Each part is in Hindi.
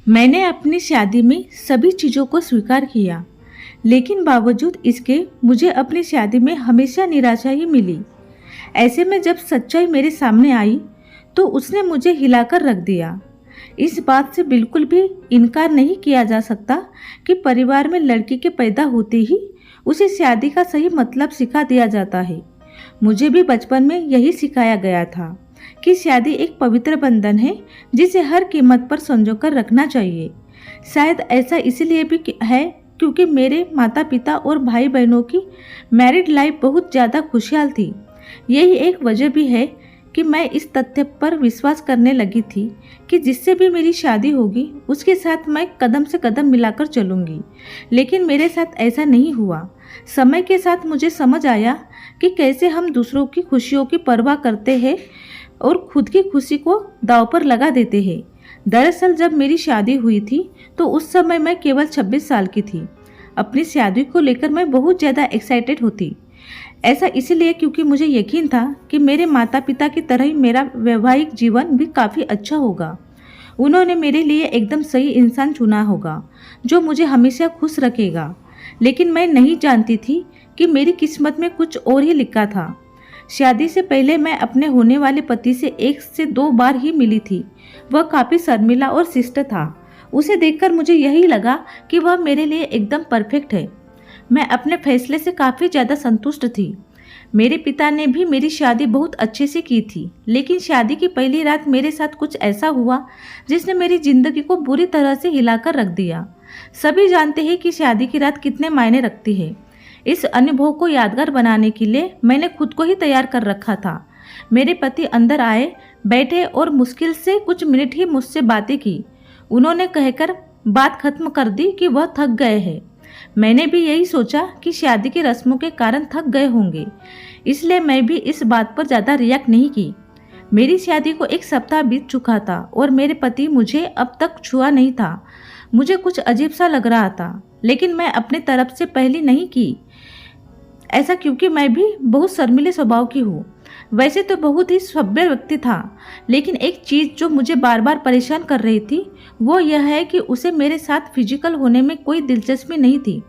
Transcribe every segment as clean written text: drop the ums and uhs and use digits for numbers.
मैंने अपनी शादी में सभी चीज़ों को स्वीकार किया, लेकिन बावजूद इसके मुझे अपनी शादी में हमेशा निराशा ही मिली। ऐसे में जब सच्चाई मेरे सामने आई तो उसने मुझे हिलाकर रख दिया। इस बात से बिल्कुल भी इनकार नहीं किया जा सकता कि परिवार में लड़की के पैदा होते ही उसे शादी का सही मतलब सिखा दिया जाता है। मुझे भी बचपन में यही सिखाया गया था कि शादी एक पवित्र बंधन है जिसे हर कीमत पर संजोकर रखना चाहिए। शायद ऐसा इसलिए भी है क्योंकि मेरे माता पिता और भाई बहनों की मैरिड लाइफ बहुत ज़्यादा खुशहाल थी। यही एक वजह भी है कि मैं इस तथ्य पर विश्वास करने लगी थी कि जिससे भी मेरी शादी होगी उसके साथ मैं कदम से कदम मिलाकर चलूँगी। लेकिन मेरे साथ ऐसा नहीं हुआ। समय के साथ मुझे समझ आया कि कैसे हम दूसरों की खुशियों की परवाह करते हैं और खुद की खुशी को दांव पर लगा देते हैं। दरअसल जब मेरी शादी हुई थी तो उस समय मैं केवल 26 साल की थी। अपनी शादी को लेकर मैं बहुत ज़्यादा एक्साइटेड होती। ऐसा इसलिए क्योंकि मुझे यकीन था कि मेरे माता पिता की तरह ही मेरा वैवाहिक जीवन भी काफ़ी अच्छा होगा। उन्होंने मेरे लिए एकदम सही इंसान चुना होगा जो मुझे हमेशा खुश रखेगा। लेकिन मैं नहीं जानती थी कि मेरी किस्मत में कुछ और ही लिखा था। शादी से पहले मैं अपने होने वाले पति से 1 से 2 बार ही मिली थी। वह काफ़ी शर्मिला और शिष्ट था। उसे देखकर मुझे यही लगा कि वह मेरे लिए एकदम परफेक्ट है। मैं अपने फैसले से काफ़ी ज़्यादा संतुष्ट थी। मेरे पिता ने भी मेरी शादी बहुत अच्छे से की थी, लेकिन शादी की पहली रात मेरे साथ कुछ ऐसा हुआ जिसने मेरी ज़िंदगी को बुरी तरह से हिलाकर रख दिया। सभी जानते हैं कि शादी की रात कितने मायने रखती है। इस अनुभव को यादगार बनाने के लिए मैंने खुद को ही तैयार कर रखा था। मेरे पति अंदर आए, बैठे और मुश्किल से कुछ मिनट ही मुझसे बातें की। उन्होंने कहकर बात खत्म कर दी कि वह थक गए हैं। मैंने भी यही सोचा कि शादी की रस्मों के कारण थक गए होंगे, इसलिए मैं भी इस बात पर ज़्यादा रिएक्ट नहीं की। मेरी शादी को 1 सप्ताह बीत चुका था और मेरे पति मुझे अब तक छुआ नहीं था। मुझे कुछ अजीब सा लग रहा था, लेकिन मैं अपने तरफ से पहले नहीं की। ऐसा क्योंकि मैं भी बहुत शर्मीले स्वभाव की हूँ। वैसे तो बहुत ही सभ्य व्यक्ति था, लेकिन एक चीज़ जो मुझे बार बार परेशान कर रही थी वो यह है कि उसे मेरे साथ फिजिकल होने में कोई दिलचस्पी नहीं थी।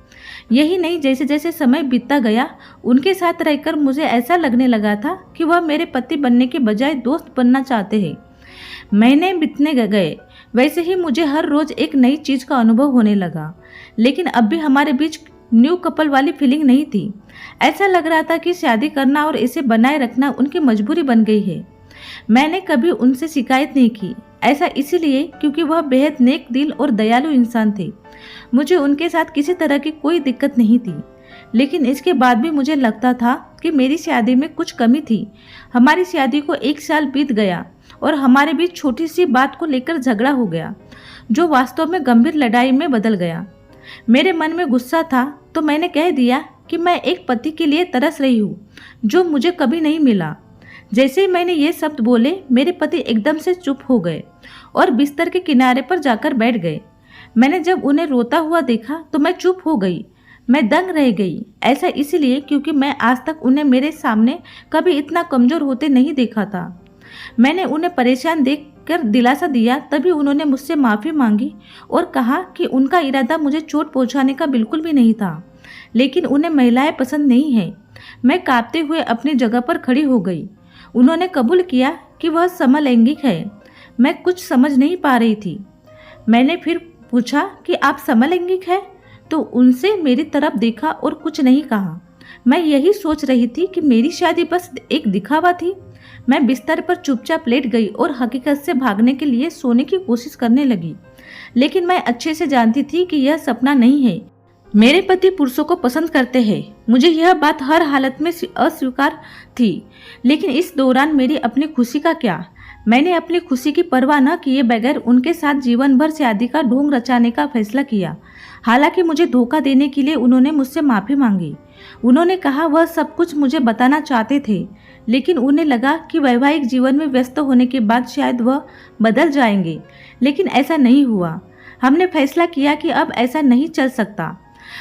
यही नहीं, जैसे जैसे समय बीतता गया उनके साथ रहकर मुझे ऐसा लगने लगा था कि वह मेरे पति बनने के बजाय दोस्त बनना चाहते हैं। महीने बीतने गए, वैसे ही मुझे हर रोज़ एक नई चीज़ का अनुभव होने लगा, लेकिन अब भी हमारे बीच न्यू कपल वाली फीलिंग नहीं थी। ऐसा लग रहा था कि शादी करना और इसे बनाए रखना उनकी मजबूरी बन गई है। मैंने कभी उनसे शिकायत नहीं की, ऐसा इसलिए क्योंकि वह बेहद नेक दिल और दयालु इंसान थे। मुझे उनके साथ किसी तरह की कोई दिक्कत नहीं थी, लेकिन इसके बाद भी मुझे लगता था कि मेरी शादी में कुछ कमी थी। हमारी शादी को 1 साल बीत गया और हमारे बीच छोटी सी बात को लेकर झगड़ा हो गया, जो वास्तव में गंभीर लड़ाई में बदल गया। मेरे मन में गुस्सा था तो मैंने कह दिया कि मैं एक पति के लिए तरस रही हूँ जो मुझे कभी नहीं मिला। जैसे ही मैंने ये शब्द बोले, मेरे पति एकदम से चुप हो गए और बिस्तर के किनारे पर जाकर बैठ गए। मैंने जब उन्हें रोता हुआ देखा तो मैं चुप हो गई। मैं दंग रह गई। ऐसा इसलिए क्योंकि मैं आज तक उन्हें मेरे सामने कभी इतना कमज़ोर होते नहीं देखा था। मैंने उन्हें परेशान देखकर दिलासा दिया, तभी उन्होंने मुझसे माफ़ी मांगी और कहा कि उनका इरादा मुझे चोट पहुंचाने का बिल्कुल भी नहीं था, लेकिन उन्हें महिलाएं पसंद नहीं हैं। मैं कांपते हुए अपनी जगह पर खड़ी हो गई। उन्होंने कबूल किया कि वह समलैंगिक है। मैं कुछ समझ नहीं पा रही थी। मैंने फिर पूछा कि आप समलैंगिक हैं? तो उनसे मेरी तरफ देखा और कुछ नहीं कहा। मैं यही सोच रही थी कि मेरी शादी बस एक दिखावा थी। मैं बिस्तर पर चुपचाप लेट गई और हकीकत से भागने के लिए सोने की कोशिश करने लगी, लेकिन मैं अच्छे से जानती थी कि यह सपना नहीं है। मेरे पति पुरुषों को पसंद करते हैं, मुझे यह बात हर हालत में अस्वीकार थी। लेकिन इस दौरान मेरी अपनी खुशी का क्या? मैंने अपनी खुशी की परवाह न किए बगैर उनके साथ जीवन भर शादी का ढोंग रचाने का फैसला किया। हालांकि मुझे धोखा देने के लिए उन्होंने मुझसे माफ़ी मांगी। उन्होंने कहा वह सब कुछ मुझे बताना चाहते थे, लेकिन उन्हें लगा कि वैवाहिक जीवन में व्यस्त होने के बाद शायद वह बदल जाएंगे, लेकिन ऐसा नहीं हुआ। हमने फैसला किया कि अब ऐसा नहीं चल सकता।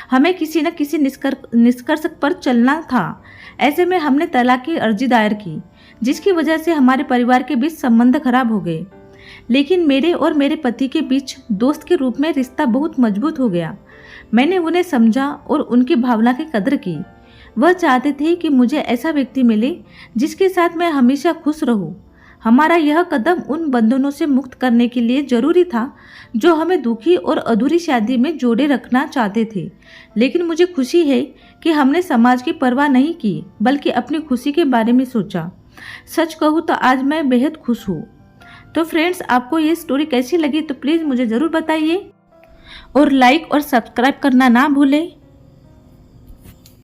हमें किसी न किसी निष्कर्ष पर चलना था। ऐसे में हमने तलाक की अर्जी दायर की, जिसकी वजह से हमारे परिवार के बीच संबंध खराब हो गए। लेकिन मेरे और मेरे पति के बीच दोस्त के रूप में रिश्ता बहुत मजबूत हो गया। मैंने उन्हें समझा और उनकी भावना की कदर की। वह चाहते थे कि मुझे ऐसा व्यक्ति मिले जिसके साथ मैं हमेशा खुश रहूं। हमारा यह कदम उन बंधनों से मुक्त करने के लिए जरूरी था जो हमें दुखी और अधूरी शादी में जोड़े रखना चाहते थे। लेकिन मुझे खुशी है कि हमने समाज की परवाह नहीं की, बल्कि अपनी खुशी के बारे में सोचा। सच कहूँ तो आज मैं बेहद खुश हूँ। तो फ्रेंड्स, आपको ये स्टोरी कैसी लगी तो प्लीज़ मुझे ज़रूर बताइए और लाइक और सब्सक्राइब करना ना भूलें।